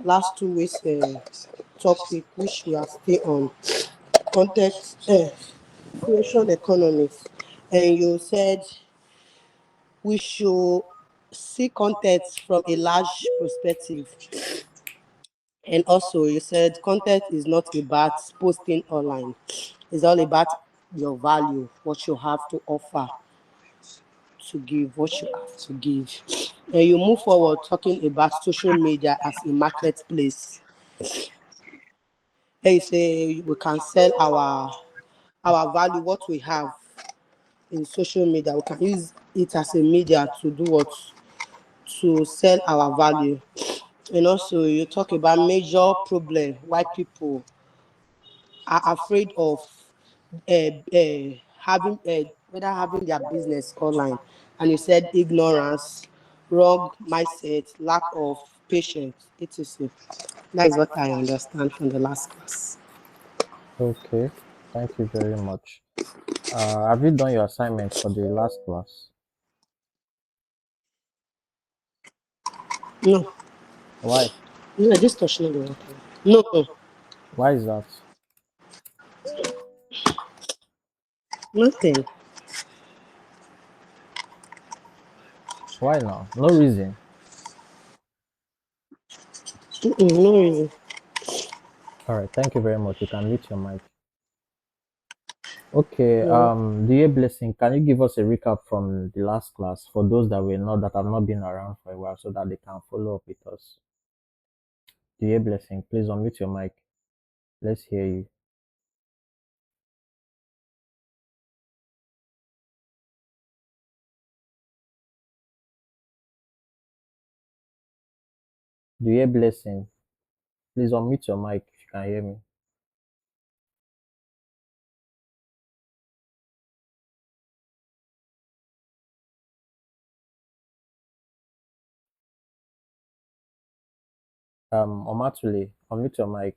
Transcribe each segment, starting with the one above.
last 2 weeks topic, which we are still on content creation economics, and you said we should see content from a large perspective. And also, you said content is not about posting online, it's all about your value, what you have to offer to give, what you have to give. And you move forward talking about social media as a marketplace. And you say we can sell our value, what we have in social media. We can use it as a media to do what? To sell our value. And also, you talk about major problem why people are afraid of having whether having their business online. And you said ignorance, wrong mindset, lack of patience, etc. That is what I understand from the last class. Okay, thank you very much. Have you done your assignment for the last class? No, Why? no, just touching the water. No, no, Why is that? nothing. Why now? No reason. Mm-mm, no reason. All right, thank you very much. You can mute your mic. Okay, No. dear Blessing, can you give us a recap from the last class for those that have not been around for a while so that they can follow up with us? Dear Blessing, please unmute your mic. Let's hear you. Dear Blessing, please unmute your mic if you can hear me. Omatule, unmute your mic.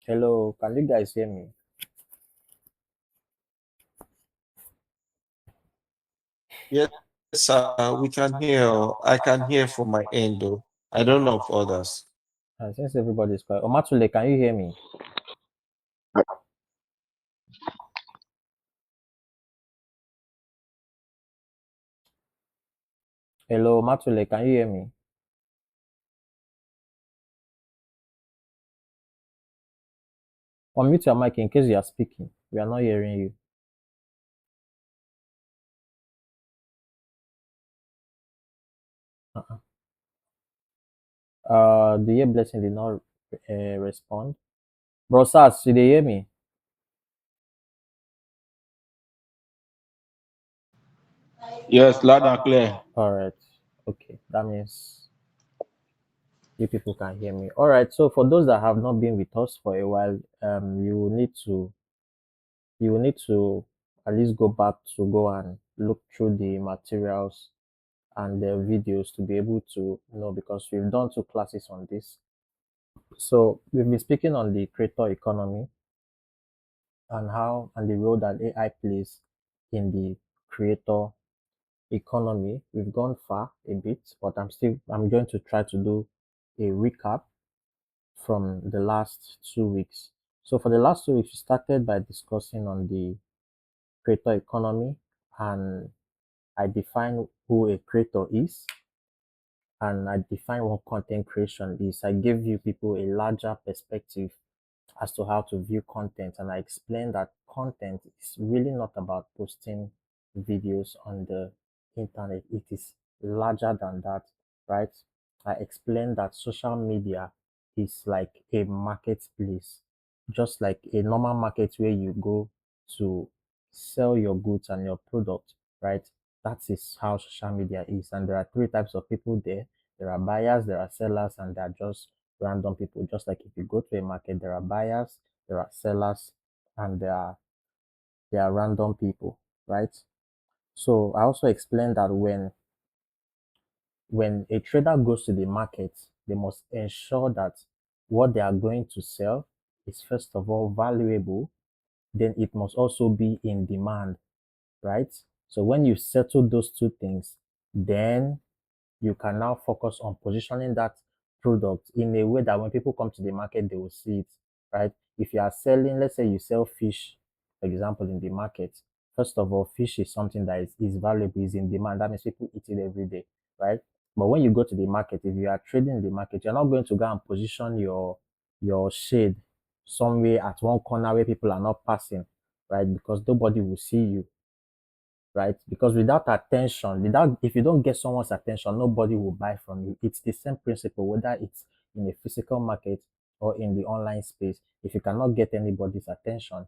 Hello, can you guys hear me? Yes, we can hear. I can hear from my end, though. I don't know of others. Since everybody is quiet, Omatule, can you hear me? Hello, Omatule, can you hear me? Unmute your mic in case you are speaking. We are not hearing you. Uh-uh. The year blessing did not respond. Bro, Sas, did they hear me? Yes, loud and clear. All right. Okay, that means you people can hear me. All right. So for those that have not been with us for a while, you will need to at least go back to go and look through the materials and the videos to be able to know because we've done 2 classes on this. So we've been speaking on the creator economy and how and the role that AI plays in the creator economy. We've gone far a bit, but I'm going to try to do a recap from the last 2 weeks. So for the last 2 weeks, we started by discussing on the creator economy, and I define who a creator is, and I define what content creation is. I gave you people a larger perspective as to how to view content, and I explained that content is really not about posting videos on the internet. It is larger than that, right? I explained that social media is like a marketplace, just like a normal market where you go to sell your goods and your product, right? That is how social media is. And there are 3 types of people there. There are buyers, there are sellers, and there are just random people. Just like if you go to a market, there are buyers, there are sellers, and there are random people, right? So I also explained that when a trader goes to the market, they must ensure that what they are going to sell is first of all valuable, then it must also be in demand, right? So when you settle those two things, then you can now focus on positioning that product in a way that when people come to the market, they will see it, right? If you are selling, let's say you sell fish, for example, in the market, first of all, fish is something that is valuable, is in demand. That means people eat it every day, right? But when you go to the market, if you are trading in the market, you're not going to go and position your shade somewhere at one corner where people are not passing, right? Because nobody will see you, right? Because without attention, without if you don't get someone's attention, nobody will buy from you. It's the same principle, whether it's in a physical market or in the online space. If you cannot get anybody's attention,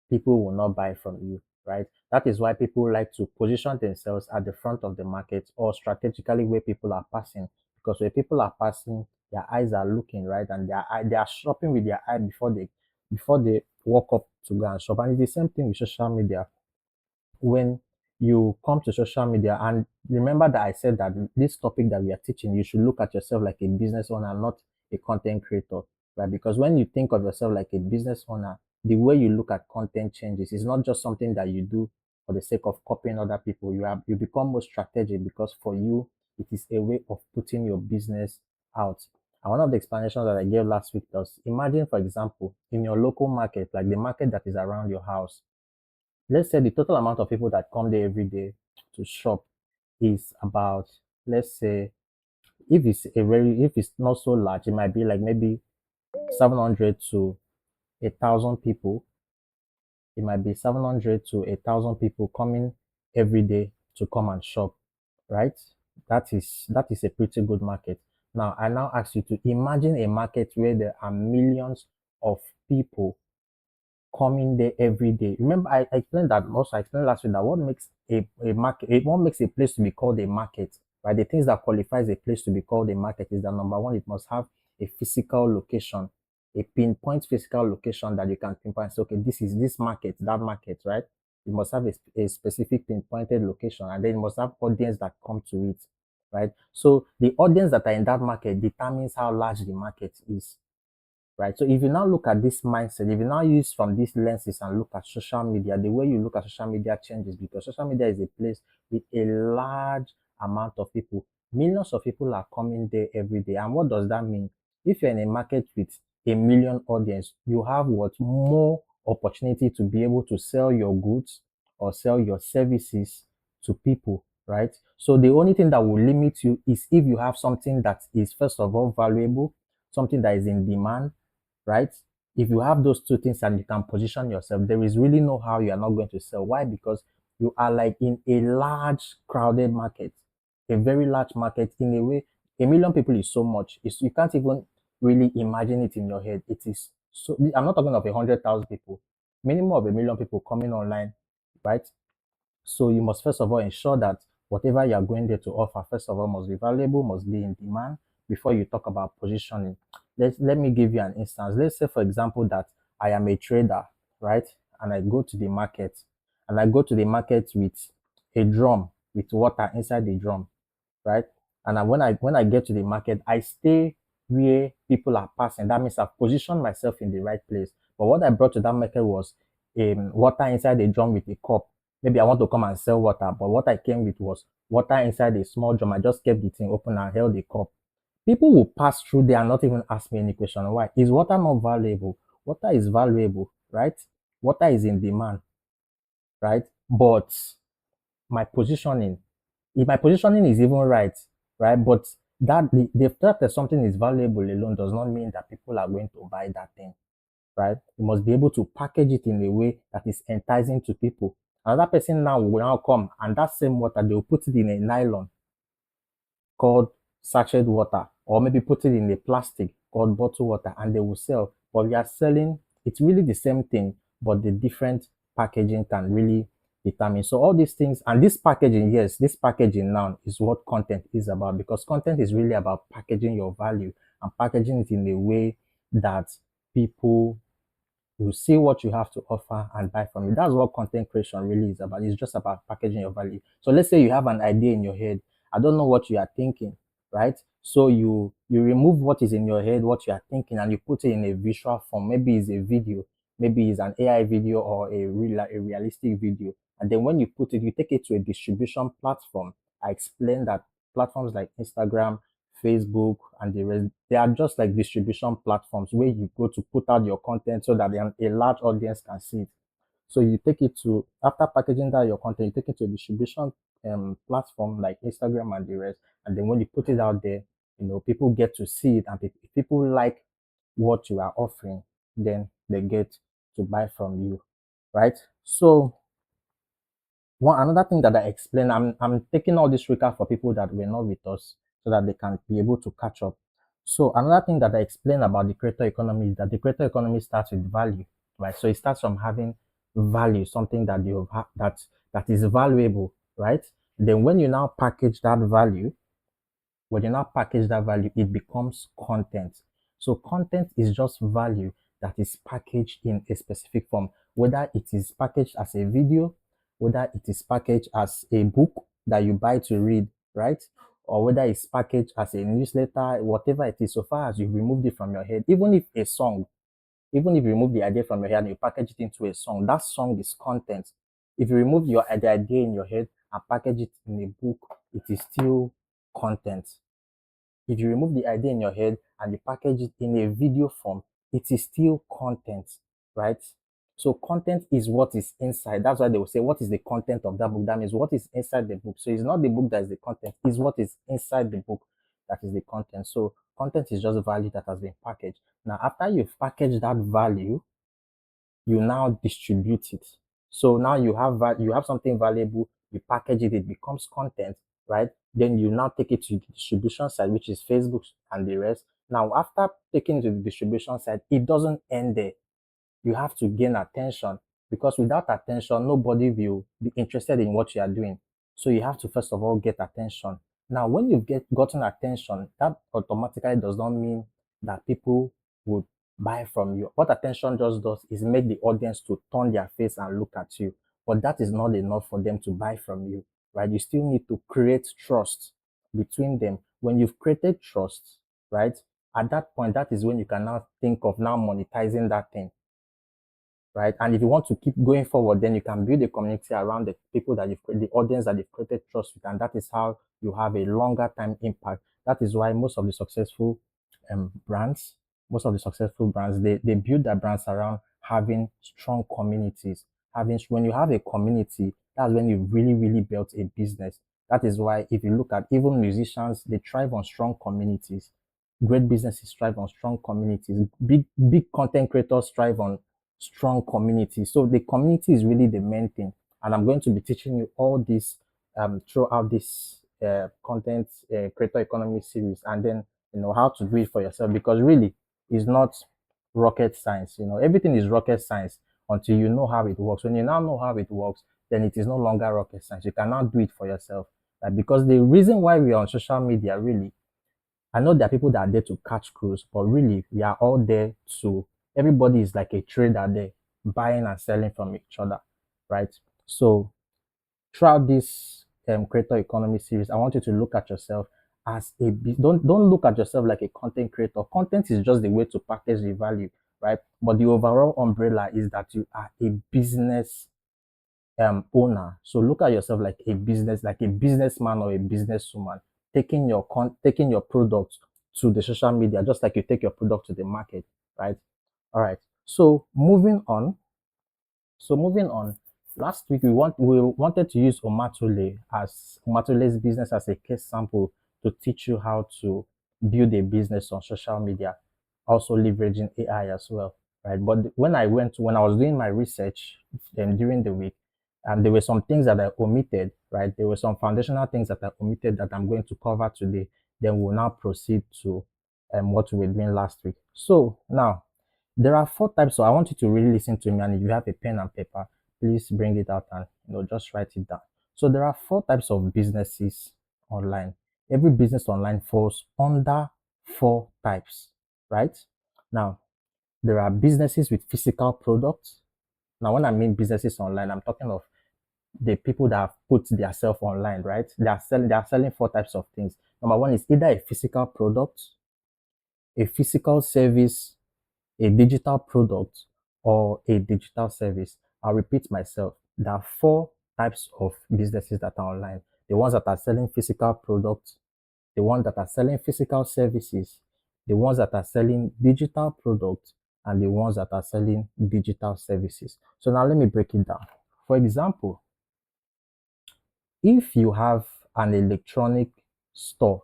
people will not buy from you, right? That is why people like to position themselves at the front of the market or strategically where people are passing. Because where people are passing, their eyes are looking, right? And they are shopping with their eye before they walk up to go and shop. And it's the same thing with social media. When you come to social media, and remember that I said that this topic that we are teaching, you should look at yourself like a business owner, not a content creator, right? Because when you think of yourself like a business owner, the way you look at content changes. It's not just something that you do for the sake of copying other people. You become more strategic because for you it is a way of putting your business out. And one of the explanations that I gave last week was, imagine, for example, in your local market, like the market that is around your house, let's say the total amount of people that come there every day to shop is about, let's say, if it's not so large, it might be like maybe 700 to 1,000 people. It might be 700 to 1,000 people coming every day to come and shop, right? That is a pretty good market. Now I now ask you to imagine a market where there are millions of people coming there every day. Remember, I explained that also. I explained last week that what makes a market, what makes a place to be called a market, right? The things that qualifies a place to be called a market is that number one, it must have a physical location, a pinpoint physical location that you can pinpoint. So, okay, this is this market, that market, right? It must have a specific pinpointed location, and then it must have audience that come to it, right? So the audience that are in that market determines how large the market is, right? So if you now look at this mindset, if you now use from these lenses and look at social media, the way you look at social media changes because social media is a place with a large amount of people. Millions of people are coming there every day. And what does that mean? If you're in a market with a million audience, you have what more opportunity to be able to sell your goods or sell your services to people, right? So the only thing that will limit you is if you have something that is first of all valuable, something that is in demand, right? If you have those two things and you can position yourself, there is really no how you are not going to sell. Why? Because you are like in a large crowded market, a very large market in a way. A million people is so much. You can't even really imagine it in your head. It is so. I'm not talking of 100,000 people, minimum of a million people coming online, right? So you must first of all ensure that whatever you are going there to offer, first of all, must be valuable, must be in demand before you talk about positioning. Let me give you an instance. Let's say, for example, that I am a trader, right? And I go to the market and I go to the market with a drum with water inside the drum, right? And when I get to the market, I stay where people are passing. That means I've positioned myself in the right place. But what I brought to that market was water inside a drum with a cup. Maybe I want to come and sell water, but what I came with was water inside a small drum. I just kept the thing open and held the cup. People will pass through there and not even ask me any question. Why? Is water not valuable? Water is valuable, right? Water is in demand, right? But my positioning, if my positioning is even right, right? But the fact that something is valuable alone does not mean that people are going to buy that thing, right? You must be able to package it in a way that is enticing to people. Another person now will now come and that same water, they will put it in a nylon called sachet water, or maybe put it in a plastic called bottled water, and they will sell. But we are selling, it's really the same thing, but the different packaging can really determine. So all these things and this packaging, yes, this packaging now is what content is about, because content is really about packaging your value and packaging it in a way that people you see what you have to offer and buy from it. That's what content creation really is about. It's just about packaging your value. So let's say you have an idea in your head. I don't know what you are thinking, right? So you remove what is in your head, what you are thinking, and you put it in a visual form. Maybe it's a video. maybe it's an AI video or a realistic video. And then when you put it, you take it to a distribution platform. I explained that platforms like Instagram, Facebook, and the rest, they are just like distribution platforms where you go to put out your content so that a large audience can see it. So you take it to, after packaging that your content, you take it to a distribution platform like Instagram and the rest. And then when you put it out there, people get to see it, and if people like what you are offering, then they get to buy from you, right? So one another thing that I explained, I'm taking all this recap for people that were not with us so that they can be able to catch up. So another thing that I explained about the creator economy is that the creator economy starts with value, right? So it starts from having value, something that that is valuable, right? Then when you now package that value, it becomes content. So content is just value that is packaged in a specific form, whether it is packaged as a video, whether it is packaged as a book that you buy to read, right? Or whether it's packaged as a newsletter, whatever it is, so far as you've removed it from your head, even if you remove the idea from your head and you package it into a song, that song is content. If you remove the idea in your head and package it in a book, it is still content. If you remove the idea in your head and you package it in a video form, it is still content, right? So content is what is inside. That's why they will say, what is the content of that book? That means what is inside the book. So it's not the book that is the content, it's what is inside the book that is the content. So content is just value that has been packaged. Now, after you've packaged that value, you now distribute it. So now you have something valuable, you package it, it becomes content, right? Then you now take it to the distribution side, which is Facebook and the rest. Now, after taking it to the distribution side, it doesn't end there. You have to gain attention, because without attention, nobody will be interested in what you are doing. So you have to first of all get attention. Now, when you've gotten attention, that automatically does not mean that people would buy from you. What attention just does is make the audience to turn their face and look at you. But that is not enough for them to buy from you, right? You still need to create trust between them. When you've created trust, right? At that point, that is when you can now think of now monetizing that thing, right? And if you want to keep going forward, then you can build a community around the people that the audience that you've created trust with, and that is how you have a longer time impact. That is why most of the successful brands, they build their brands around having strong communities. When you have a community, that's when you really, really built a business. That is why if you look at even musicians, they thrive on strong communities. Great businesses thrive on strong communities. Big content creators thrive on strong community. So the community is really the main thing. And I'm going to be teaching you all this throughout this content creator economy series, and then how to do it for yourself, because really it's not rocket science. Everything is rocket science until you know how it works. When you now know how it works, then it is no longer rocket science. You can now do it for yourself. Because the reason why we are on social media, really, I know there are people that are there to catch crews, but really we are all there to, everybody is like a trader there, buying and selling from each other, right? So throughout this creator economy series, I want you to look at yourself as don't look at yourself like a content creator. Content is just the way to package the value, right? But the overall umbrella is that you are a business owner. So look at yourself like a businessman or a businesswoman, taking your product to the social media, just like you take your product to the market, right? All right. So moving on. Last week we wanted to use Omatole's business as a case sample to teach you how to build a business on social media, also leveraging AI as well, right? But when I was doing my research during the week, there were some things that I omitted, right? There were some foundational things that I omitted that I'm going to cover today. Then we'll now proceed to what we were doing last week. So now, there are 4 types. So I want you to really listen to me, and if you have a pen and paper, please bring it out and just write it down. So there are 4 types of businesses online. Every business online falls under 4 types, right? Now, there are businesses with physical products. Now, when I mean businesses online, I'm talking of the people that have put themselves online, right? They are selling 4 types of things. Number 1 is either a physical product, a physical service, a digital product, or a digital service. I'll repeat myself. There are four types of businesses that are online: the ones that are selling physical products, the ones that are selling physical services, the ones that are selling digital products, and the ones that are selling digital services. So now let me break it down. For example, if you have an electronic store,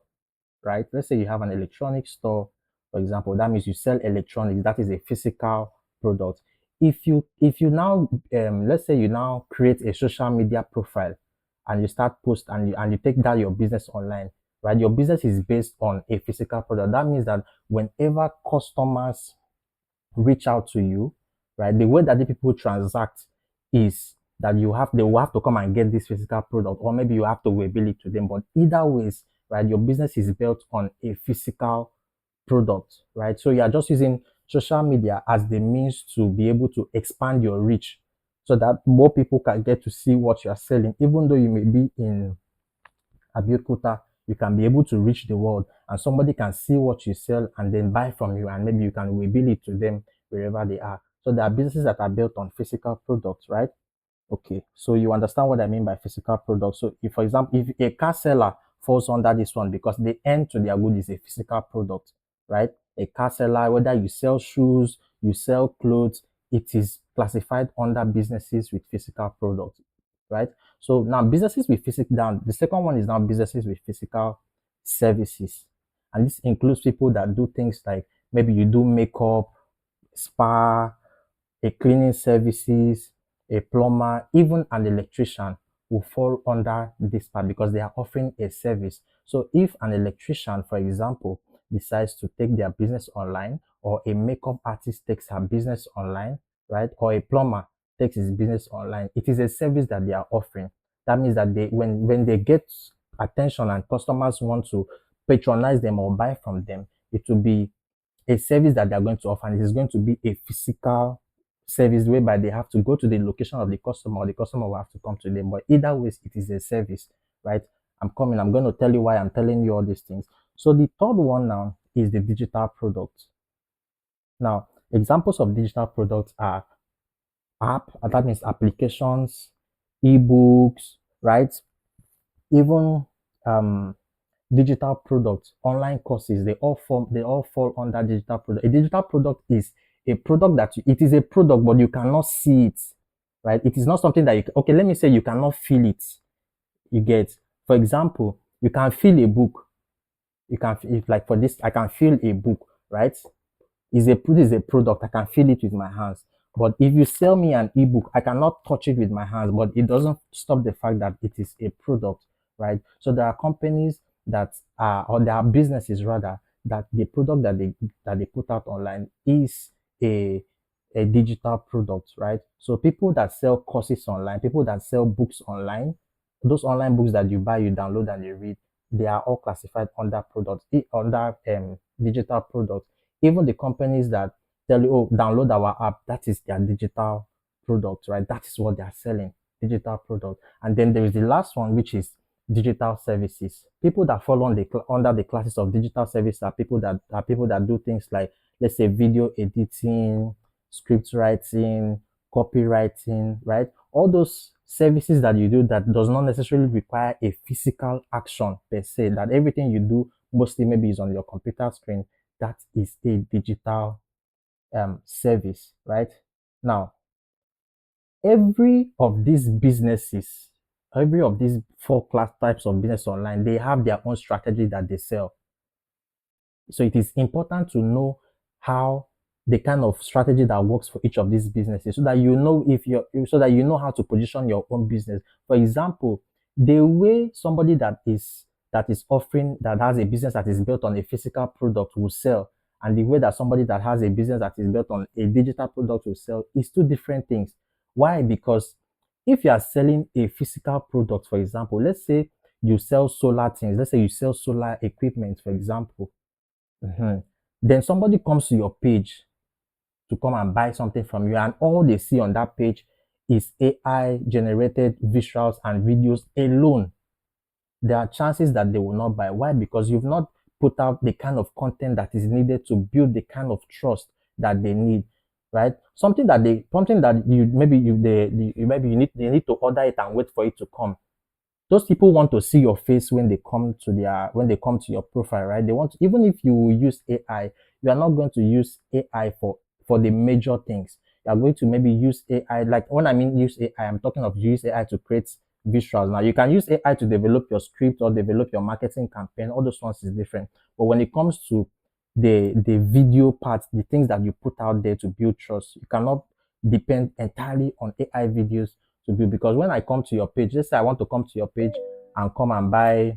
right? Let's say you have an electronic store, for example, that means you sell electronics. That is a physical product. If you now let's say you now create a social media profile and you start post and you take that your business online, right? Your business is based on a physical product. That means that whenever customers reach out to you, right? The way that the people transact is that they will have to come and get this physical product, or maybe you have to bill it to them. But either ways, right, your business is built on a physical product, right? So you are just using social media as the means to be able to expand your reach so that more people can get to see what you are selling, even though you may be in Abiyokuta, you can be able to reach the world and somebody can see what you sell and then buy from you, and maybe you can reveal it to them wherever they are. So there are businesses that are built on physical products, right? Okay, so you understand what I mean by physical products. So if, for example, if a car seller falls under this one because the end to their good is a physical product, right? A car seller, whether you sell shoes, you sell clothes, it is classified under businesses with physical products, right? So now businesses with physical down. The second one is now businesses with physical services, and this includes people that do things like maybe you do makeup, spa, a cleaning services, a plumber, even an electrician will fall under this part because they are offering a service. So if an electrician, for example, decides to take their business online, or a makeup artist takes her business online, right, or a plumber takes his business online, it is a service that they are offering. That means that when they get attention and customers want to patronize them or buy from them, it will be a service that they're going to offer, and it is going to be a physical service whereby they have to go to the location of the customer, or the customer will have to come to them. But either way, it is a service, right? I'm going to tell you why I'm telling you all these things. So the third one now is the digital product. Now, examples of digital products are that means applications, ebooks, right? Even digital products, online courses, they all fall under digital product. A digital product is a product it is a product, but you cannot see it, right? It is not something that okay, let me say you cannot feel it. You get, for example, you can feel a book. You can, if like for this, I can feel a book, right? Is a product. I can feel it with my hands. But if you sell me an ebook, I cannot touch it with my hands, but it doesn't stop the fact that it is a product, right? So there are companies that are, or there are businesses rather, that the product that they put out online is a a digital product, right? So people that sell courses online, people that sell books online, those online books that you buy, you download and you read, they are all classified under products, under digital products. Even the companies that tell you, oh, download our app, that is their digital product, right? That is what they are selling, digital product. And then there is the last one, which is digital services. People that fall under the classes of digital service are people that do things like, let's say, video editing, script writing, copywriting, right? All those services that you do that does not necessarily require a physical action per se, that everything you do mostly maybe is on your computer screen, that is a digital service, right? Now, every of these businesses, every of these four class types of business online, they have their own strategy that they sell. So it is important to know how the kind of strategy that works for each of these businesses, so that you know so that you know how to position your own business. For example, the way somebody that has a business that is built on a physical product will sell, and the way that somebody that has a business that is built on a digital product will sell, is two different things. Why? Because if you are selling a physical product, for example, let's say you sell solar things, let's say you sell solar equipment, for example. Then somebody comes to your page to come and buy something from you, and all they see on that page is AI generated visuals and videos alone. There are chances that they will not buy. Why? Because you've not put out the kind of content that is needed to build the kind of trust that they need. right? Something that you maybe you need to order it and wait for it to come. Those people want to see your face when they come to your profile, right? They want even if you use AI, you are not going to use AI for the major things. You are going to maybe use AI, like when I mean use AI, I'm talking of use AI to create visuals. Now you can use AI to develop your script or develop your marketing campaign. All those ones is different. But when it comes to the video part, the things that you put out there to build trust, you cannot depend entirely on AI videos to build. Because when I come to your page, let's say I want to come to your page and come and buy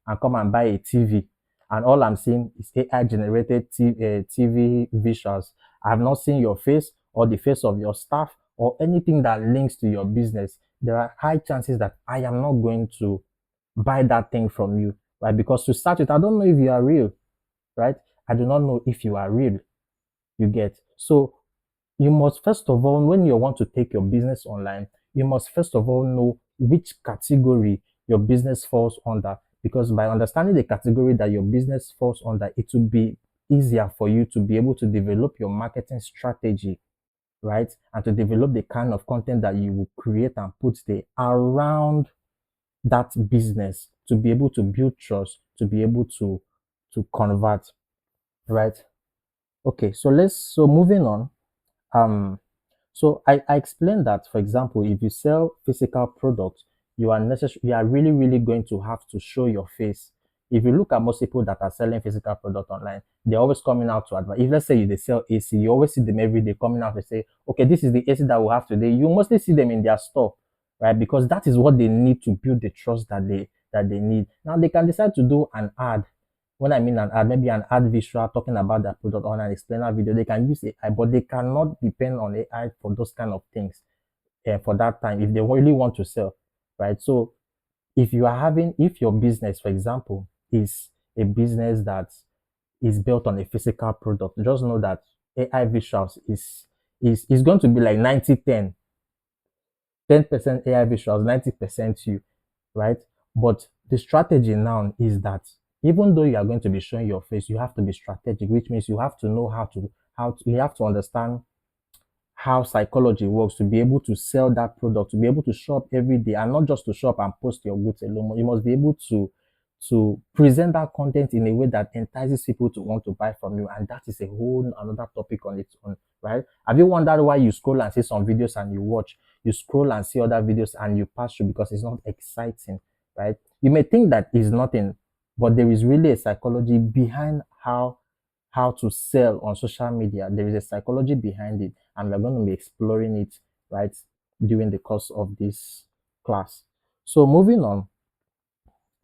a TV, and all I'm seeing is AI generated TV visuals. I have not seen your face or the face of your staff or anything that links to your business. There are high chances that I am not going to buy that thing from you, right? Because to start with, I don't know if you are real, right? I do not know if you are real. You get. So you must first of all, when you want to take your business online, you must first of all know which category your business falls under. Because by understanding the category that your business falls under, it will be easier for you to be able to develop your marketing strategy, right? And to develop the kind of content that you will create and put there around that business to be able to build trust, to be able to convert, right? Okay, so moving on. So I explained that, for example, if you sell physical products, you are really, really going to have to show your face. If you look at most people that are selling physical product online, they're always coming out to advert. If let's say they sell AC, you always see them every day coming out to say, okay, this is the AC that we have today. You mostly see them in their store, right? Because that is what they need to build the trust that they need. Now they can decide to do an ad. When I mean an ad, maybe an ad visual talking about their product on an explainer video, they can use AI, but they cannot depend on AI for those kind of things for that time if they really want to sell, right? So if your business, for example, is a business that is built on a physical product, just know that AI visuals is going to be like 10% AI visuals, 90% you, right? But the strategy now is that even though you are going to be showing your face, you have to be strategic, which means you have to know you have to understand how psychology works to be able to sell that product, to be able to show up every day, and not just to show up and post your goods alone. You must be able to present that content in a way that entices people to want to buy from you, and that is a whole another topic on its own, right? Have you wondered why you scroll and see some videos and you scroll and see other videos and you pass through because it's not exciting, right? You may think that is nothing, but there is really a psychology behind how to sell on social media. There is a psychology behind it, and we're going to be exploring it, right, during the course of this class. So moving on,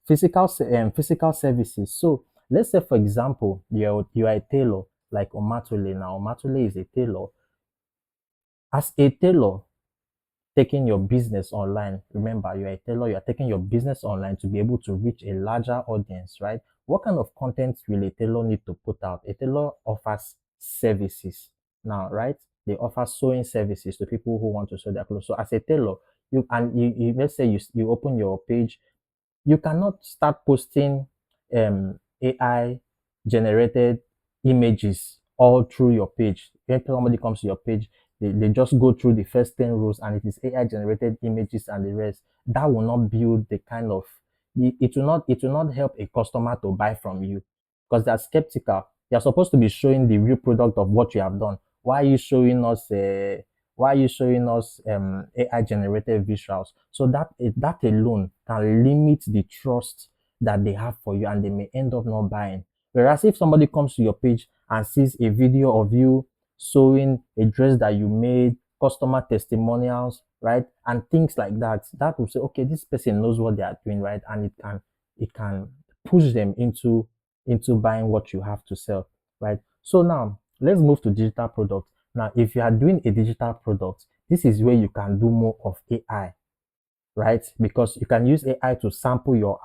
physical services. So let's say, for example, you are a tailor like Omatole. Now, Omatole is a tailor. As a tailor, taking your business online. Remember, you're a tailor, you're taking your business online to be able to reach a larger audience, right? What kind of content will a tailor need to put out? A tailor offers services now, right? They offer sewing services to people who want to sew their clothes. So as a tailor, you let's say you open your page, you cannot start posting AI generated images all through your page. When somebody comes to your page, they just go through the first 10 rows and it is AI generated images and the rest. That will not build the kind of it will not help a customer to buy from you because they're skeptical. You're supposed to be showing the real product of what you have done. Why are you showing us AI generated visuals? So that alone can limit the trust that they have for you and they may end up not buying. Whereas if somebody comes to your page and sees a video of you sewing a dress that you made, customer testimonials, right, and things like that, that will say, okay, this person knows what they are doing, right, and it can push them into buying what you have to sell, right? So now let's move to digital products. Now, if you are doing a digital product, this is where you can do more of AI, right? Because you can use AI to sample your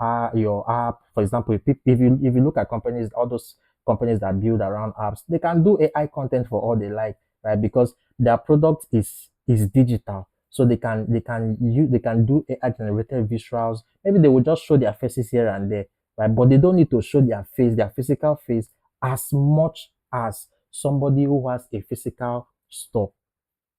app. For example, if you look at companies, all those companies that build around apps, they can do AI content for all they like, right? Because their product is digital, so they can do AI generated visuals. Maybe they will just show their faces here and there, right? But they don't need to show their physical face, as much as somebody who has a physical store.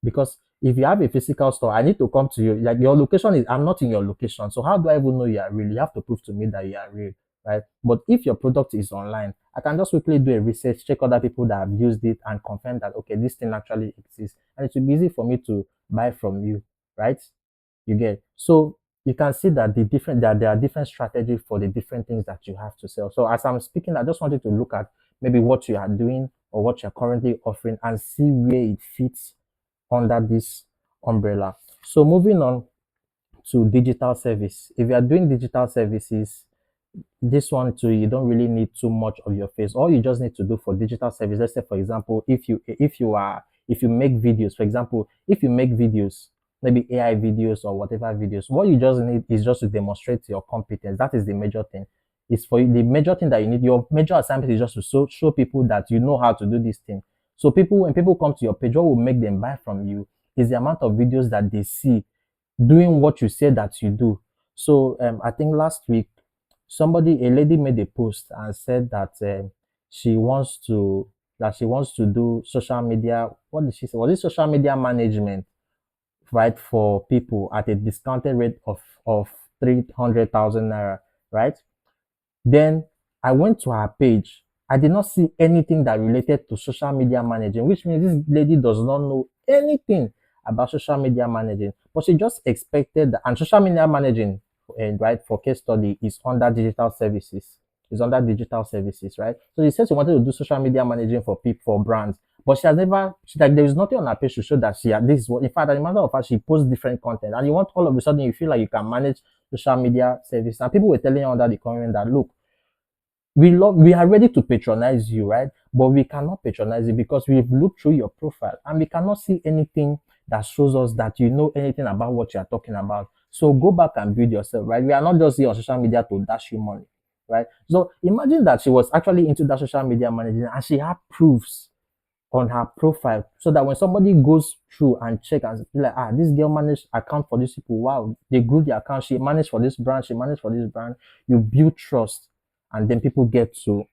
Because if you have a physical store, I need to come to you. Like your location is, I'm not in your location. So how do I even know you are real? You have to prove to me that you are real, right? But if your product is online, I can just quickly do a research, check other people that have used it and confirm that, okay, this thing actually exists. And it will be easy for me to buy from you, right? You get. So you can see that that there are different strategies for the different things that you have to sell. So as I'm speaking, I just wanted to look at maybe what you are doing or what you're currently offering and see where it fits under this umbrella. So moving on to digital service. If you are doing digital services, this one too, you don't really need too much of your face. All you just need to do for digital service, let's say for example, if you make videos, for example, if you make videos, maybe AI videos or whatever videos, what you just need is just to demonstrate your competence. That is the major thing. It's for you, the major thing that you need. Your major assignment is just to show people that you know how to do this thing. So when people come to your page, what will make them buy from you is the amount of videos that they see doing what you say that you do. So I think last week a lady made a post and said that she wants to she wants to do social media. What did she say? Was it social media management, right, for people at a discounted rate of 300,000 naira, right? Then I went to her page. I did not see anything that related to social media managing, which means this lady does not know anything about social media managing. But she just expected that, and social media managing, right, for case study is under digital services. Is under digital services, right? So she said she wanted to do social media managing for people, for brands, but she has never. She's like, there is nothing on her page to show that this is what. In fact, as a matter of fact, she posts different content, and you want all of a sudden you feel like you can manage social media service, and people were telling her under the comment that look, we are ready to patronize you, right? But we cannot patronize you because we've looked through your profile and we cannot see anything that shows us that you know anything about what you are talking about. So go back and build yourself, right? We are not just here on social media to dash you money, right? So imagine that she was actually into that social media management and she had proofs on her profile so that when somebody goes through and check and be like, this girl managed account for these people. Wow, they grew the account. She managed for this brand. She managed for this brand. You build trust, and then people get to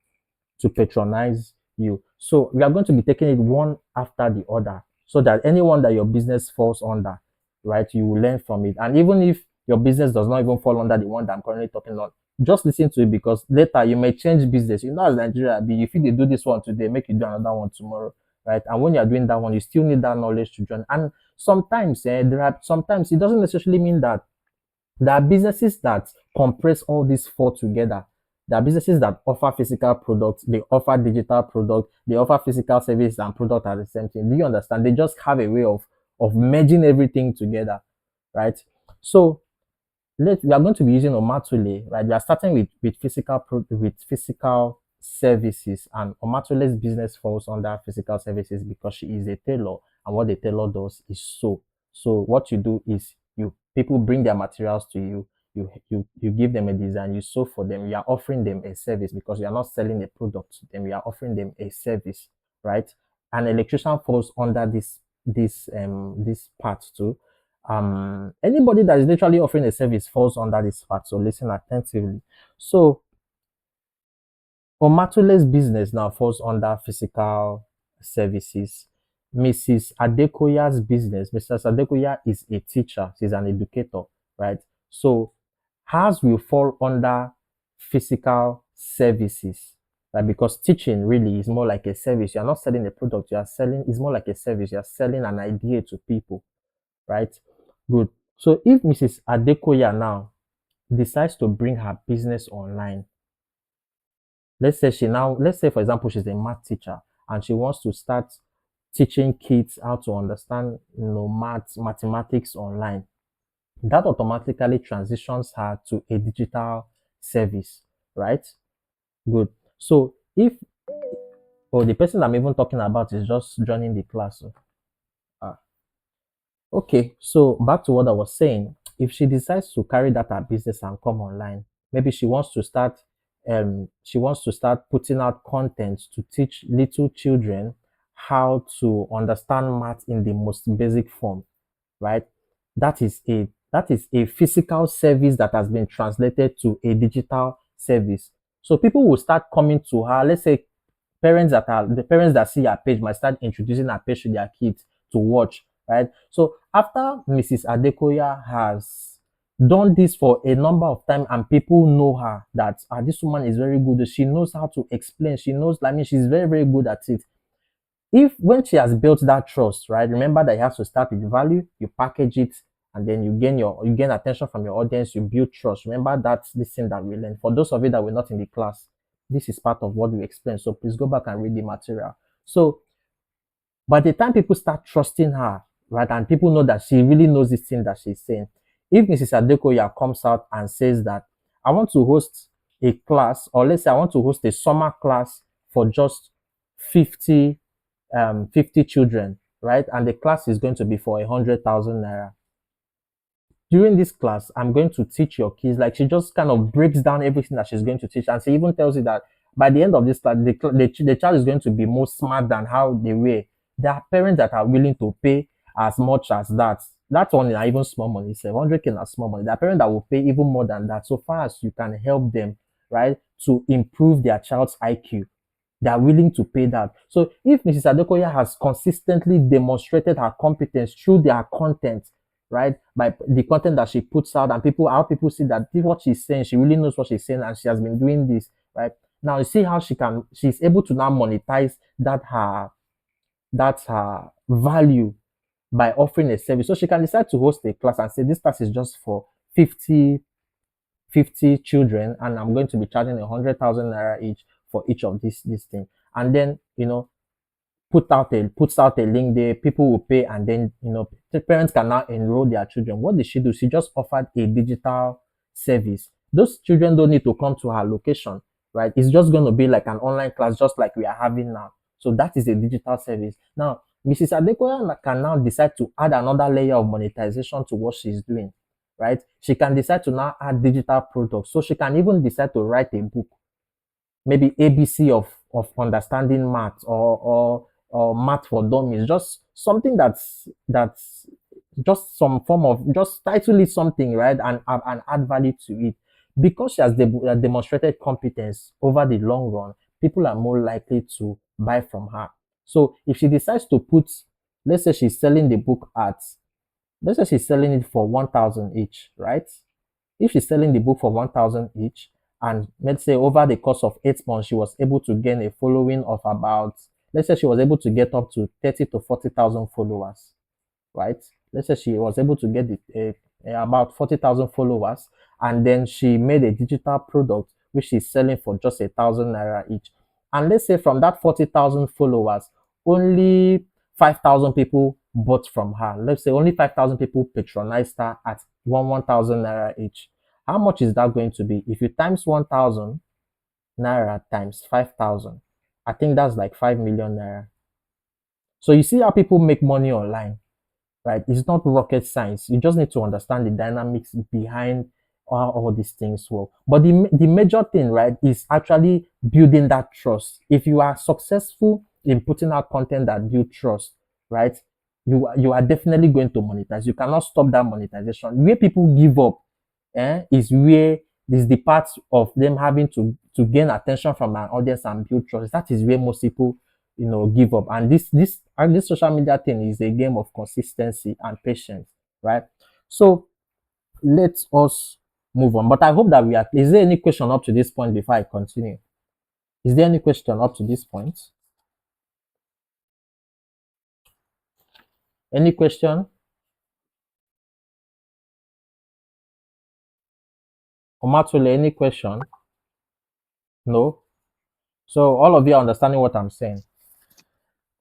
patronize you. So we are going to be taking it one after the other, so that anyone that your business falls under, right, you will learn from it. And even if your business does not even fall under the one that I'm currently talking on, just listen to it because later you may change business. You know, as Nigeria, if you do this one today, make you do another one tomorrow, right? And when you're doing that one, you still need that knowledge to join. And sometimes sometimes it doesn't necessarily mean that there are businesses that compress all these four together. There are businesses that offer physical products, they offer digital products, they offer physical service and product at the same time. Do you understand? They just have a way of merging everything together, right? So we are going to be using Omatule, right? We are starting with physical services, and Omatule's business falls under physical services because she is a tailor, and what the tailor does is sew. So what you do is people bring their materials to you, you give them a design, you sew for them, you are offering them a service because you are not selling a product to them, you are offering them a service, right? An electrician falls under this part too. Anybody that is literally offering a service falls under this part, so listen attentively. So Omatule's business now falls under physical services. Mrs. Adekoya's business, Mrs. Adekoya is a teacher, she's an educator, right? So hers will fall under physical services, right? Because teaching really is more like a service. You're not selling a product, it's more like a service. You're selling an idea to people, right? Good. So if Mrs. Adekoya now decides to bring her business online, let's say for example she's a math teacher and she wants to start teaching kids how to understand mathematics online, that automatically transitions her to a digital service, right? Good. So the person I'm even talking about is just joining the class. Okay, so back to what I was saying. If she decides to carry that her business and come online, maybe she wants to start putting out content to teach little children how to understand math in the most basic form, right? That is a physical service that has been translated to a digital service. So people will start coming to her. Let's say the parents that see her page might start introducing her page to their kids to watch, right? So after Mrs. Adekoya has done this for a number of time and people know her that this woman is very good, she knows how to explain, she knows, I mean, she's very, very good at it. If when she has built that trust, right, remember that you have to start with value, you package it, and then you gain attention from your audience, you build trust. Remember that's this thing that we learned. For those of you that were not in the class, this is part of what we explained. So please go back and read the material. So by the time people start trusting her, right, and people know that she really knows this thing that she's saying, if Mrs. Adekoya comes out and says that I want to host a class, or let's say I want to host a summer class for just 50 50 children, right? And the class is going to be for 100,000 naira. During this class, I'm going to teach your kids. Like she just kind of breaks down everything that she's going to teach, and she even tells you that by the end of this class, the child is going to be more smart than how they were. There are parents that are willing to pay as much as that. That one is even small money. 700K is small money. There are parents that will pay even more than that, so far as you can help them, right, to improve their child's IQ. They are willing to pay that. So if Mrs. Adekoya has consistently demonstrated her competence through their content, right, by the content that she puts out, and how people see that what she's saying, she really knows what she's saying, and she has been doing this, right? Now you see how she's able to now monetize her value by offering a service. So she can decide to host a class and say this class is just for 50 children, and I'm going to be charging 100,000 naira each for each of this thing. And then, puts out a link there, people will pay, and then, the parents can now enroll their children. What did she do? She just offered a digital service. Those children don't need to come to her location, right? It's just going to be like an online class, just like we are having now. So that is a digital service. Now, Mrs. Adekoya can now decide to add another layer of monetization to what she's doing, right? She can decide to now add digital products. So she can even decide to write a book, maybe ABC of understanding math, or math for dummies, just something that's just some form of, just title it something, right, and add value to it. Because she has demonstrated competence over the long run, people are more likely to buy from her. So if she decides to put, let's say she's selling the book at, let's say she's selling it for 1,000 each, right? If she's selling the book for 1,000 each, and let's say over the course of 8 months, she was able to gain a following of about, let's say she was able to get up to 30 to 40,000 followers, right? Let's say she was able to get about 40,000 followers, and then she made a digital product which she's selling for just 1,000 naira each. And let's say from that 40,000 followers, only 5,000 people bought from her. Let's say only 5,000 people patronized her at 1,000 naira each. How much is that going to be? If you times 1,000 naira times 5,000, I think that's like 5 million naira. So you see how people make money online, right? It's not rocket science. You just need to understand the dynamics behind how all these things work. But the major thing, right, is actually building that trust. If you are successful in putting out content that build trust, right, you are definitely going to monetize. You cannot stop that monetization. Where people give up, is where is the part of them having to gain attention from an audience and build trust. That is where most people, give up. And this social media thing is a game of consistency and patience, right? So let us move on. But I hope that is there any question up to this point before I continue? Is there any question up to this point? Any question? Omatule, any question? No? So all of you are understanding what I'm saying?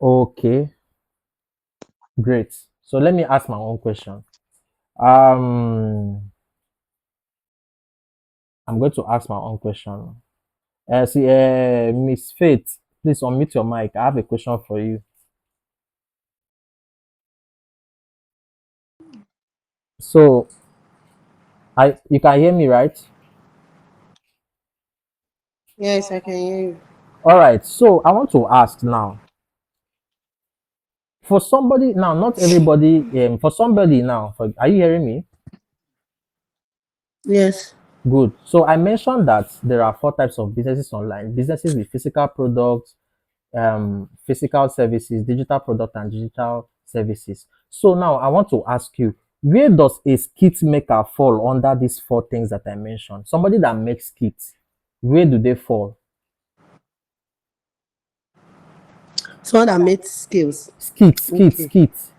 Okay, great. So let me ask my own question. I'm going to ask my own question. Miss Faith, please unmute your mic. I have a question for you. So, you can hear me, right? Yes, I can hear you. All right. So I want to ask now. For somebody now, not everybody. For somebody now, are you hearing me? Yes. Good. So I mentioned that there are 4 types of businesses online: businesses with physical products, physical services, digital product, and digital services. So now I want to ask you, where does a skit maker fall under these four things that I mentioned? Somebody that makes skits, where do they fall? Someone that makes skills. Okay. Skits,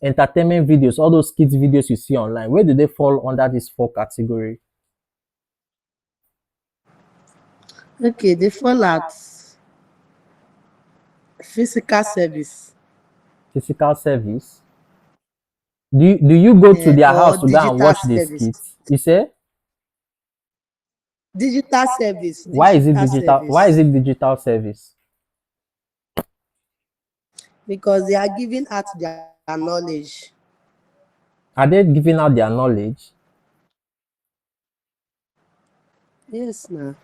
entertainment videos, all those skits videos you see online. Where do they fall under this four category? Okay, they fall at physical service. Physical service. Do you go to Yeah, their or house to go and digital watch the service. skits? You say Digital service. why is it Digital digital? Why is service. it digital service? Because they are giving out their knowledge. Are they giving out their knowledge? Yes, now.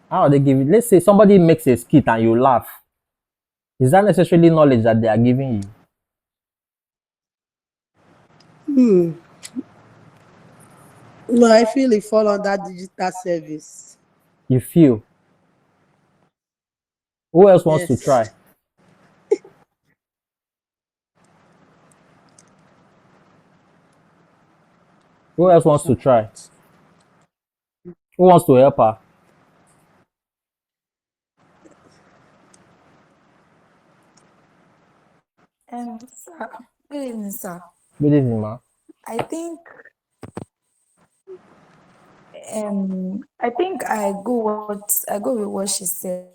How are they giving? Let's say somebody makes a skit and you laugh. Is that necessarily knowledge that they are giving you? No, I feel it fall under digital service. You feel. Who else wants to Yes. try? Who else wants to try? Who wants to help her? Sir, good evening, sir. Good evening, ma. I think I go with what she said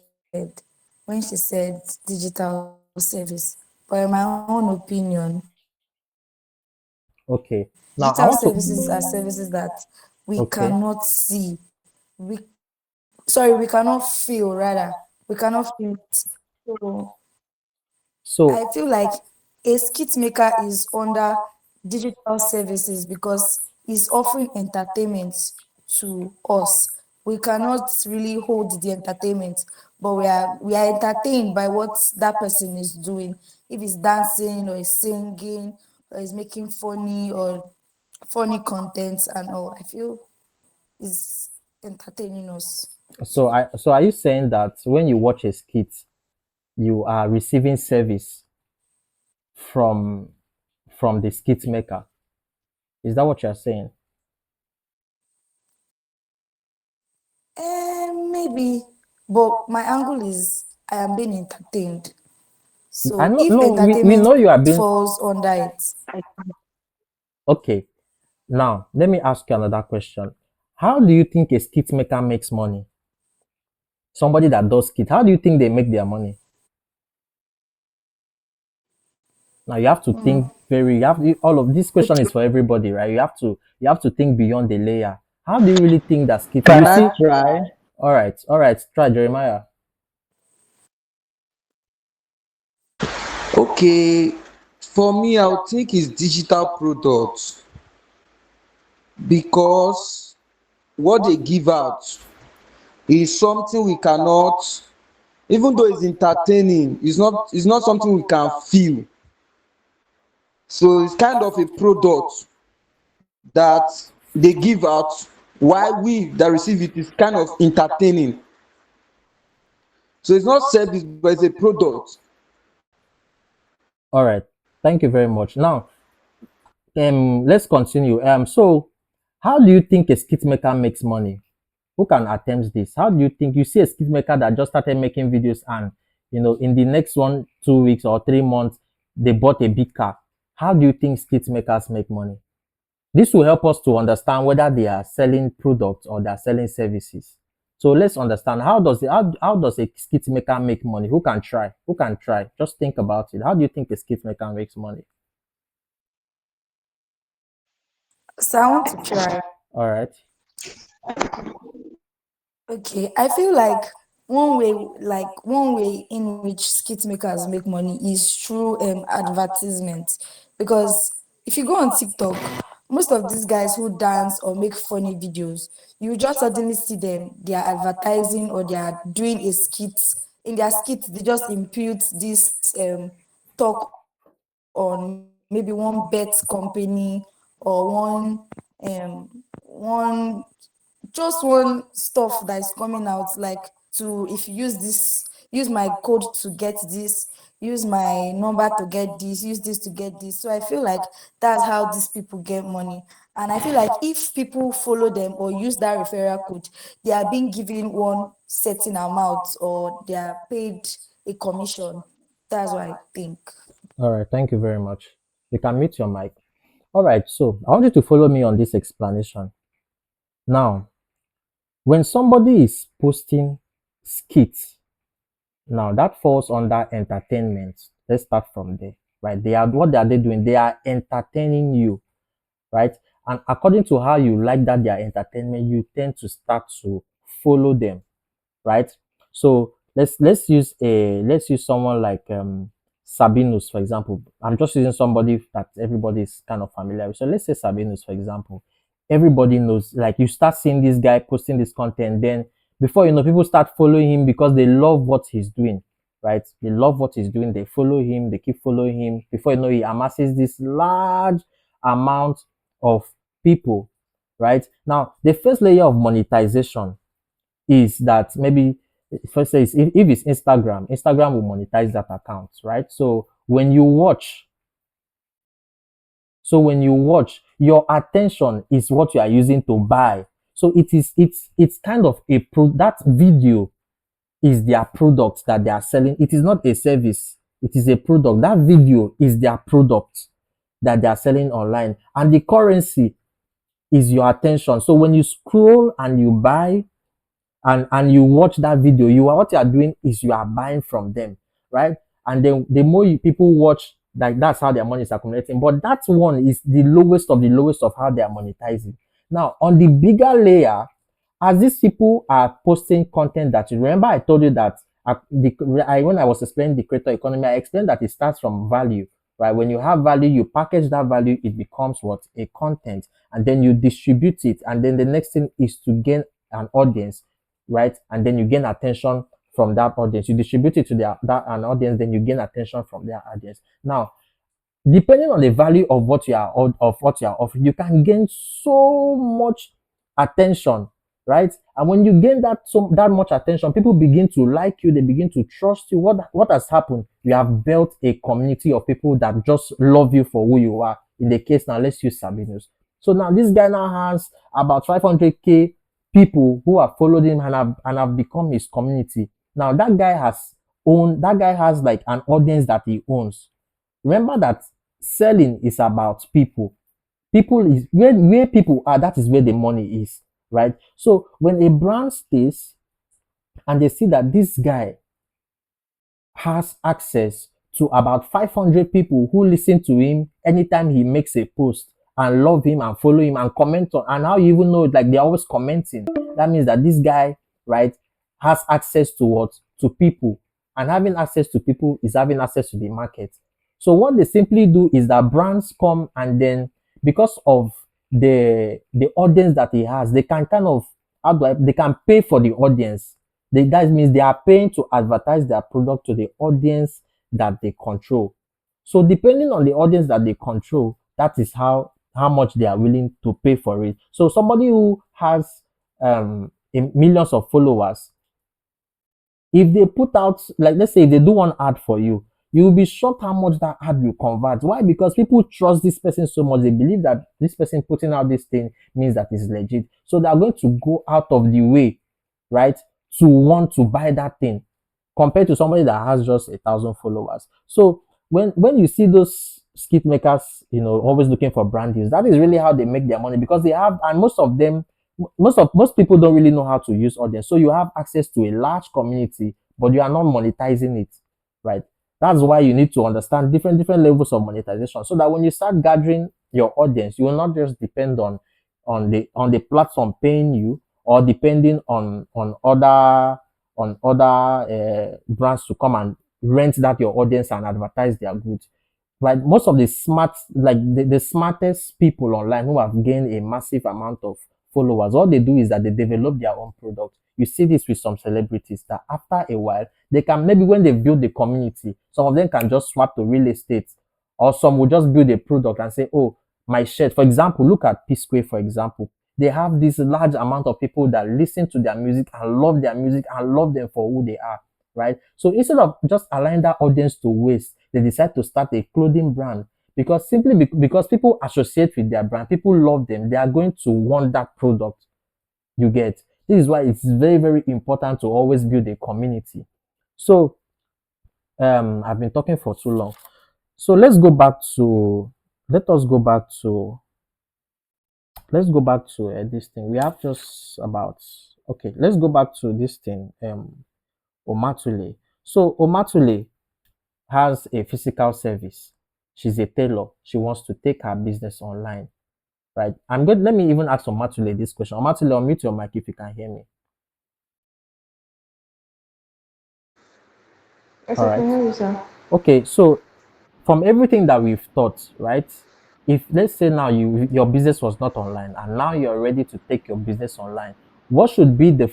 when she said digital service. But in my own opinion, Okay. digital Now I want services to. are services that we Okay. cannot see. We we cannot feel rather. We cannot feel it. So So I feel like a skit maker is under digital services because it's offering entertainment to us. We cannot really hold the entertainment, but we are entertained by what that person is doing. If it's dancing or is singing or is making funny content and all, I feel is entertaining us. so are you saying that when you watch a skit, you are receiving service from the skit maker? Is that what you're saying? Maybe, but my angle is I am being entertained. I So know. if No, we entertainment know you are being. falls under it, Okay. Now let me ask you another question. How do you think a skit maker makes money? Somebody that does skit, how do you think they make their money? Now you have to think very. All of this question is for everybody, right? You have to think beyond the layer. How do you really think that skit? You Can I see, try? all right. Try Jeremiah. Okay, for me, I would think it's digital products because what they give out is something we cannot, even though it's entertaining, it's not something we can feel. So it's kind of a product that they give out while we that receive it is kind of entertaining. So it's not service, but it's a product. All right. Thank you very much. Now, let's continue. So how do you think a skit maker makes money? Who can attempt this? How do you think you see a skit maker that just started making videos and in the next 1 2 weeks or 3 months they bought a big car? How do you think skit makers make money? This will help us to understand whether they are selling products or they are selling services. So let's understand how does a skit maker make money? Who can try? Who can try? Just think about it. How do you think a skit maker makes money? so I want to try. All right. Okay, I feel like one way in which skit makers make money is through advertisement. Because if you go on TikTok, most of these guys who dance or make funny videos, you just suddenly see them, they are advertising or they are doing a skit. In their skit, they just impute this talk on maybe one bet company or one just one stuff that is coming out like to if you use use my code to get this, use my number to get this, use this to get this. So I feel like that's how these people get money. And I feel like if people follow them or use that referral code, they are being given one certain amount or they are paid a commission. That's what I think. All right, thank you very much. You can mute your mic. All right, so I want you to follow me on this explanation. Now, when somebody is posting skits, now that falls under entertainment. Let's start from there, right? What are they doing? They are entertaining you, right? And according to how you like that their entertainment, you tend to start to follow them, right? So let's use someone like Sabinus, for example. I'm just using somebody that everybody is kind of familiar with. So let's say Sabinus, for example. Everybody knows, like you start seeing this guy posting this content, then before you know, people start following him because they love what he's doing, right? They love what he's doing, they follow him, they keep following him. Before you know, he amasses this large amount of people, right? Now, the first layer of monetization is that maybe first is if it's Instagram will monetize that account, right? So when you watch, your attention is what you are using to buy. So it's kind of that video is their product that they are selling. It is not a service, it is a product. That video is their product that they are selling online, and the currency is your attention. So when you scroll and you buy and you watch that video, what you are doing is you are buying from them, right? And then the more people watch, like that's how their money is accumulating. But that one is the lowest of how they are monetizing. Now on the bigger layer, as these people are posting content that, you remember I told you that when I was explaining the creator economy, I explained that it starts from value, right? When you have value, you package that value, it becomes what? A content, and then you distribute it, and then the next thing is to gain an audience, right? And then you gain attention from that audience. You distribute it to an audience, then you gain attention from their audience. Now, depending on the value of what you are offering, you can gain so much attention, right? And when you gain that much attention, people begin to like you, they begin to trust you. What has happened? You have built a community of people that just love you for who you are. In the case now, let's use Sabinus. So now this guy now has about 500k people who have followed him and have become his community. Now that guy has like an audience that he owns. Remember that selling is about people. People is where people are, that is where the money is, right? So when a brand stays and they see that this guy has access to about 500 people who listen to him anytime he makes a post and love him and follow him and comment on, and how you even know, like they're always commenting, that means that this guy, right, has access to what? To people. And having access to people is having access to the market. So what they simply do is that brands come, and then because of the audience that he has, they can kind of they can pay for the audience. That means they are paying to advertise their product to the audience that they control. So depending on the audience that they control, that is how much they are willing to pay for it. So somebody who has millions of followers, if they put out, like let's say if they do one ad for you, you will be shocked how much that ad will convert. Why? Because people trust this person so much. They believe that this person putting out this thing means that it's legit. So they are going to go out of the way, right, to want to buy that thing, compared to somebody that has just 1,000 followers. So when you see those skit makers, always looking for brand deals, that is really how they make their money, because they have, and most people don't really know how to use audience. So you have access to a large community, but you are not monetizing it, right? That's why you need to understand different levels of monetization, so that when you start gathering your audience, you will not just depend on the platform paying you, or depending on other brands to come and rent that your audience and advertise their goods. Right? Most of the the smartest people online who have gained a massive amount of followers, all they do is that they develop their own product. You see this with some celebrities, that after a while, they can, maybe when they build the community, some of them can just swap to real estate, or some will just build a product and say, oh, my shirt. For example, look at P Square, for example. They have this large amount of people that listen to their music and love their music and love them for who they are, right? So instead of just allowing that audience to waste, they decide to start a clothing brand because because people associate with their brand, people love them, they are going to want that product. You get? This is why it's very, very important to always build a community. So I've been talking for too long. So let us go back to this thing. We have just about okay. Let's go back to this thing. Omatule. So Omatule has a physical service. She's a tailor. She wants to take her business online, right? I'm good. Let me even ask Omatule this question. Omatule, unmute your mic if you can hear me. Yes, All I can right. hear you, sir. Okay. So from everything that we've taught, right? If let's say now your business was not online and now you're ready to take your business online, what should be the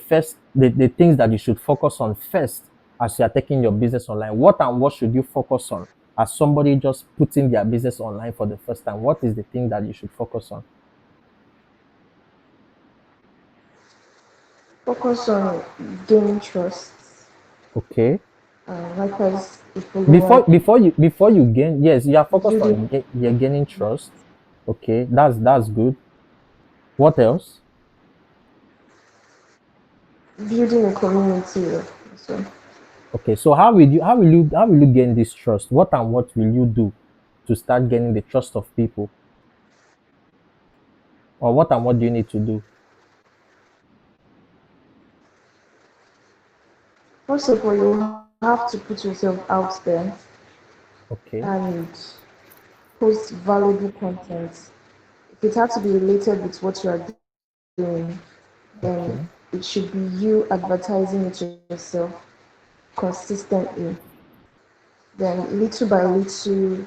things that you should focus on first as you are taking your business online? What and what should you focus on as somebody just putting their business online for the first time? What is the thing that you should focus on? Focus on gaining trust. Okay. Likewise, a follower, Before you gain, yes, you are focused building on you're gaining trust. Okay, that's good. What else? building a community. So Okay, so how will you gain this trust? What and what will you do to start gaining the trust of people? Or what and what do you need to do? first of all, you have to put yourself out there Okay, and post valuable content. If it has to be related with what you are doing, then okay, it should be you advertising it yourself consistently. Then little by little,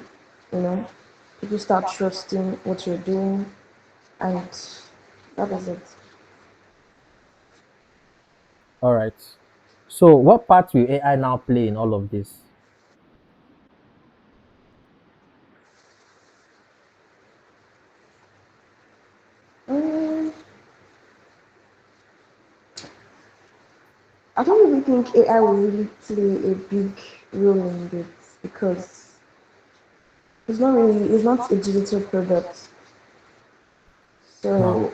people start trusting what you're doing, and that is it. all right. So what part will AI now play in all of this? Mm, I don't really think AI will really play a big role in this because it's not a digital product. Now, So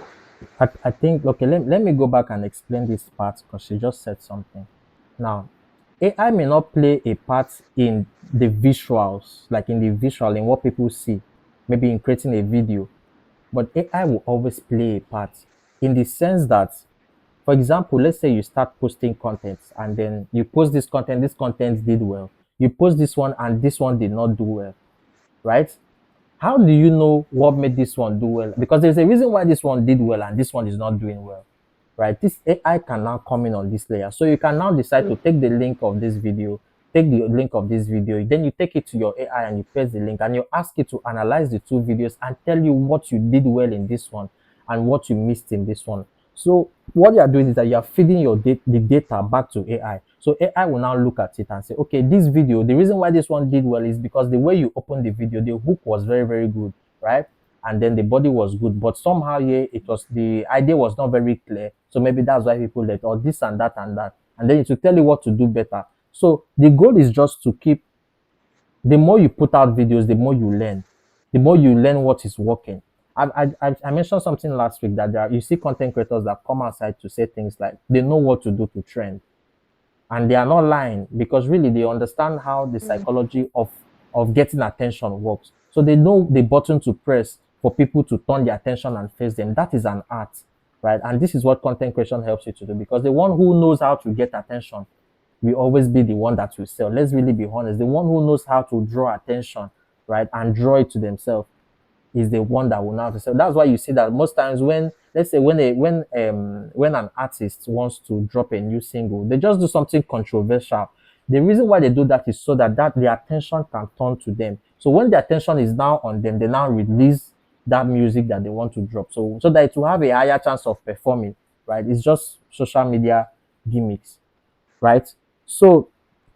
I think okay, let me go back and explain this part because she just said something. Now, AI may not play a part in the visuals, like in the visual, in what people see, maybe in creating a video, but AI will always play a part in the sense that, for example, let's say you start posting content and then you post this content did well. You post this one and this one did not do well, right? How do you know what made this one do well? Because there's a reason why this one did well and this one is not doing well, right? This AI can now come in on this layer. So you can now decide to take the link of this video, take the link of this video, then you take it to your AI and you paste the link and you ask it to analyze the two videos and tell you what you did well in this one and what you missed in this one. So what you are doing is that you are feeding the data back to AI. So AI will now look at it and say, okay, this video, the reason why this one did well is because the way you opened the video, the hook was very, very good, right? And then the body was good, but somehow here it was the idea was not very clear. So maybe that's why people let or this and that, and then it will tell you what to do better. So the goal is just to keep the more you put out videos, the more you learn, the more you learn what is working. I mentioned something last week that you see content creators that come outside to say things like they know what to do to trend, and they are not lying because really they understand how the psychology of getting attention works. So they know the button to press for people to turn their attention and face them. That is an art, right? And this is what content creation helps you to do because the one who knows how to get attention will always be the one that will sell. Let's really be honest. The one who knows how to draw attention, right, and draw it to themselves is the one that will now sell. That's why you see that most times when let's say when an artist wants to drop a new single, they just do something controversial. The reason why they do that is so that the attention can turn to them. So when the attention is now on them, they now release that music that they want to drop. So that it will have a higher chance of performing, right? It's just social media gimmicks, right? So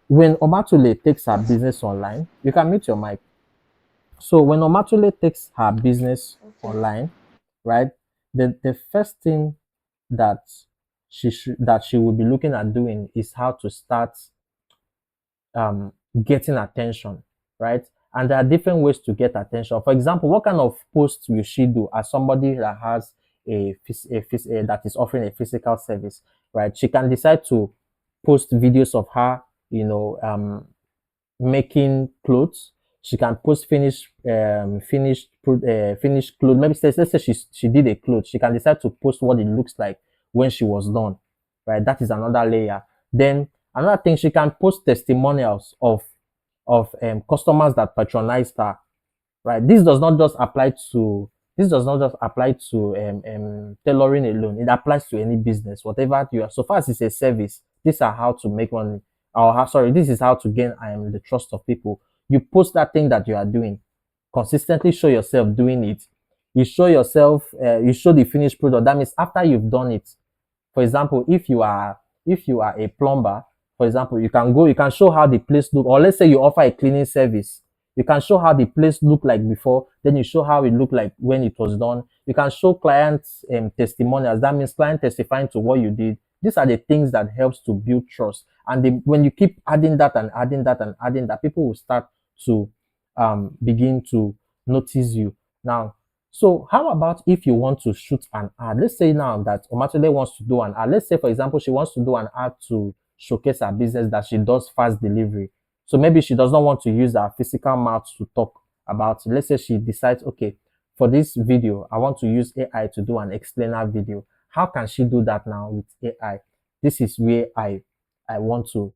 when Omatule takes her business online, you can mute your mic. So when Omatule takes her business okay. online, right, the first thing that she will be looking at doing is how to start getting attention, right? And there are different ways to get attention. For example, what kind of post will she do as somebody that has that is offering a physical service, right? She can decide to post videos of her, making clothes. She can post finished clothes. Maybe let's say she did a clothes. She can decide to post what it looks like when she was done, right? That is another layer. Then another thing, she can post testimonials of customers that patronized her, right? This does not just apply to tailoring alone. It applies to any business, whatever you are. So far as it's a service, these are how to make money. Or sorry, this is how to gain the trust of people. You post that thing that you are doing, consistently show yourself doing it. You show yourself, you show the finished product. That means after you've done it, for example, if you are a plumber, for example, you can show how the place look, or let's say you offer a cleaning service. You can show how the place looked like before, then you show how it looked like when it was done. You can show clients testimonials. That means client testifying to what you did. These are the things that helps to build trust. And when you keep adding that and adding that and adding that, people will start to begin to notice you. Now, so how about if you want to shoot an ad? Let's say now that Omatole wants to do an ad. Let's say, for example, she wants to do an ad to showcase her business that she does fast delivery. So maybe she does not want to use her physical mouth to talk about it. Let's say she decides, okay, for this video, I want to use AI to do an explainer video. How can she do that now with AI? This is where I want to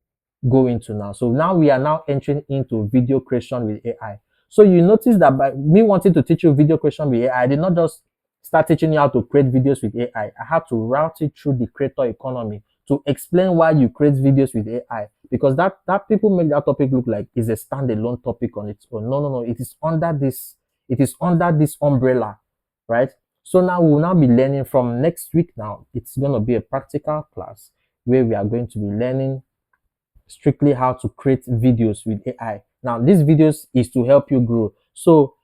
go into now. So now we are now entering into video creation with AI. So you notice that by me wanting to teach you video creation with AI, I did not just start teaching you how to create videos with AI. I had to route it through the creator economy to explain why you create videos with AI. Because that people make that topic look like is a standalone topic on its own. No, no, no. It is under this umbrella, right? So now we'll now be learning from next week. Now it's gonna be a practical class where we are going to be learning strictly how to create videos with AI. Now, these videos is to help you grow. So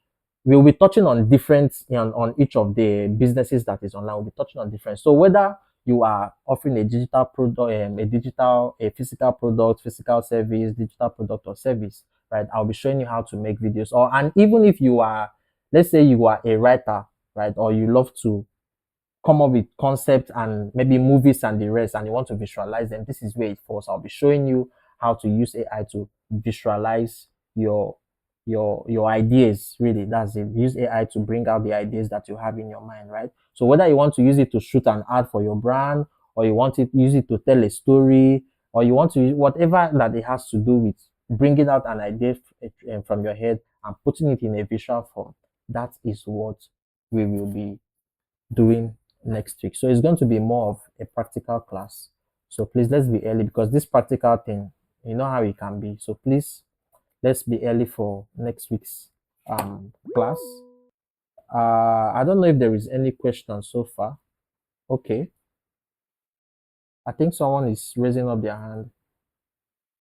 we'll be touching on different on each of the businesses that is online. We'll be touching on different. So whether you are offering a digital product, a physical product, physical service, digital product or service, right? I'll be showing you how to make videos. And even if you are, let's say you are a writer, right, or you love to come up with concepts and maybe movies and the rest, and you want to visualize them, this is where it falls. I'll be showing you how to use AI to visualize your ideas. Really, that's it. Use AI to bring out the ideas that you have in your mind, right? So whether you want to use it to shoot an ad for your brand, or you want to use it to tell a story, or you want to use whatever that it has to do with bringing out an idea from your head and putting it in a visual form, that is what we will be doing next week. So it's going to be more of a practical class. So please let's be early, because this practical thing, you know how it can be. So please let's be early for next week's class. I don't know if there is any question so far. Okay. I think someone is raising up their hand.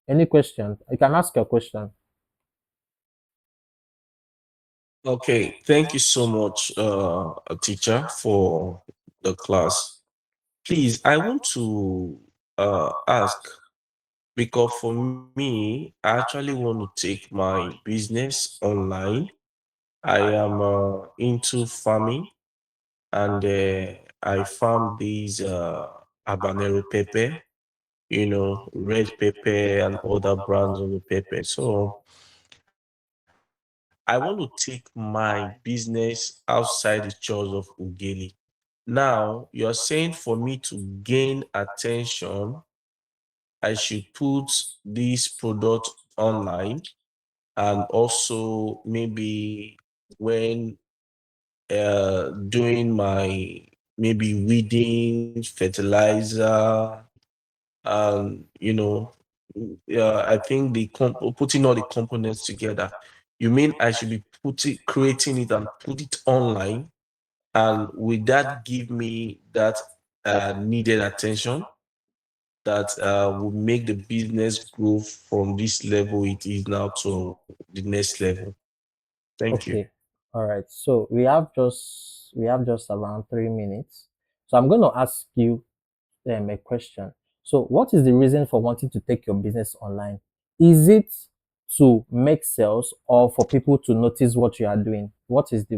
Any question? You can ask your question. Okay, thank you so much, teacher, for the class. Please, I want to ask, because for me, I actually want to take my business online. I am into farming, and I farm these habanero pepper, red pepper and other brands of the pepper. So I want to take my business outside the shores of Ugeli. Now, you're saying for me to gain attention, I should put this product online, and also maybe when doing my maybe weeding, fertilizer, and yeah, I think putting all the components together. You mean I should be creating it and put it online, and will that give me that needed attention that will make the business grow from this level it is now to the next level? Thank you. Okay. All right. So we have just around 3 minutes. So I'm going to ask you a question. So what is the reason for wanting to take your business online? is it to make sales or for people to notice what you are doing? What is the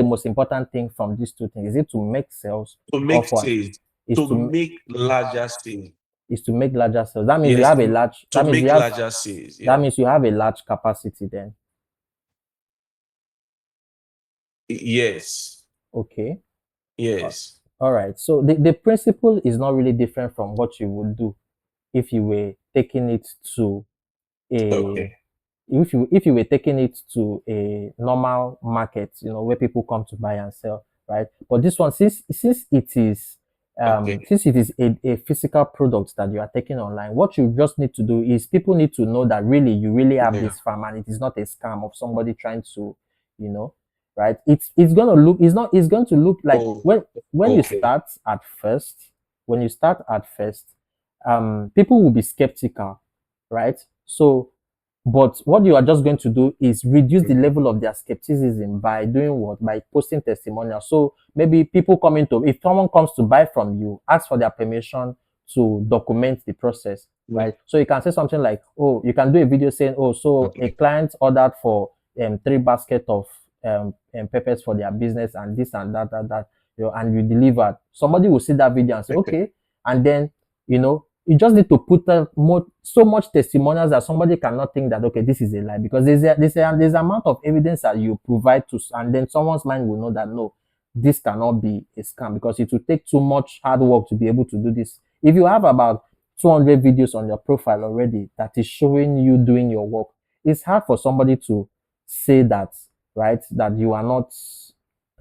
most important thing from these two things? Is it to make sales To or make for sales, is to to make larger sales. is to make larger sales? That means you Yes, have a large. to That means make you have. larger sales. That Yeah. means you have a large capacity then. Yes. Okay. Yes. All right. So the principle is not really different from what you would do if you were taking it to a Okay. if you were taking it to a normal market, where people come to buy and sell, right? But this one, since it is Okay. since it is a physical product that you are taking online, what you just need to do is people need to know that really you really have Yeah. this farm and it is not a scam of somebody trying to, right? It's gonna look it's going to look like Oh, when you okay. start at first, when you start at first, people will be skeptical, right? So but what you are just going to do is reduce the level of their skepticism by doing what? By posting testimonials. So maybe people coming to, if someone comes to buy from you, ask for their permission to document the process, Yeah. right? So you can say something like, oh, you can do a video saying, oh, so a Okay. client ordered for 3 baskets of peppers for their business and this and that, and you delivered. Somebody will see that video and say, Okay. okay, and then you just need to put so much testimonials that somebody cannot think that okay, this is a lie, because there's amount of evidence that you provide to, and then someone's mind will know that no, this cannot be a scam, because it will take too much hard work to be able to do this. If you have about 200 videos on your profile already that is showing you doing your work, it's hard for somebody to say that, right, that you are not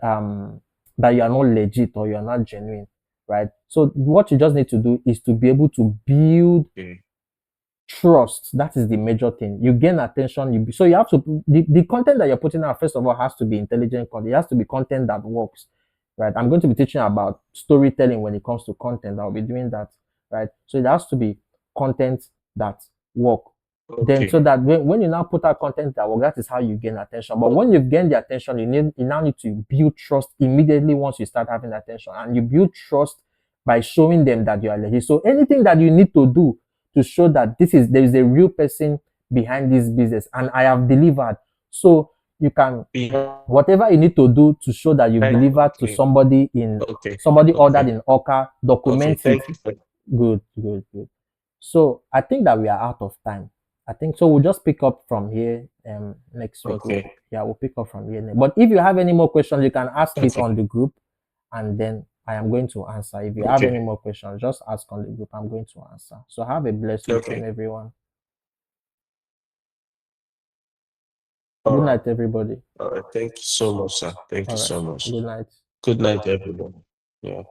um legit or you are not genuine, right? So what you just need to do is to be able to build Okay. trust. That is the major thing. You gain attention. So you have to, the content that you're putting out, first of all, has to be intelligent content. It has to be content that works, right? I'm going to be teaching about storytelling when it comes to content. I'll be doing that, right? So it has to be content that work. Then, so Okay. that when you now put out content that work, that is how you gain attention. But when you've gained the attention, you now need to build trust immediately once you start having attention, and you build trust by showing them that you are legit. So anything that you need to do to show that there is a real person behind this business and I have delivered. So you can, Yeah. whatever you need to do to show that you've delivered to Okay. somebody Okay. ordered Okay. in Oka, Okay. document it. Thank you for Good, good, good. So I think that we are out of time. I think so. We'll just pick up from here next week. okay. Yeah, we'll pick up from here. But if you have any more questions, you can ask it Okay. on the group, and then I am going to answer. If you have any Okay. more questions, just ask on the group. I'm going to answer. So have a blessed weekend, Okay. everyone. All Good right. night, everybody. All right. Thank you so much, sir. Thank you All right. so much. Good night. Good night, everyone. Yeah.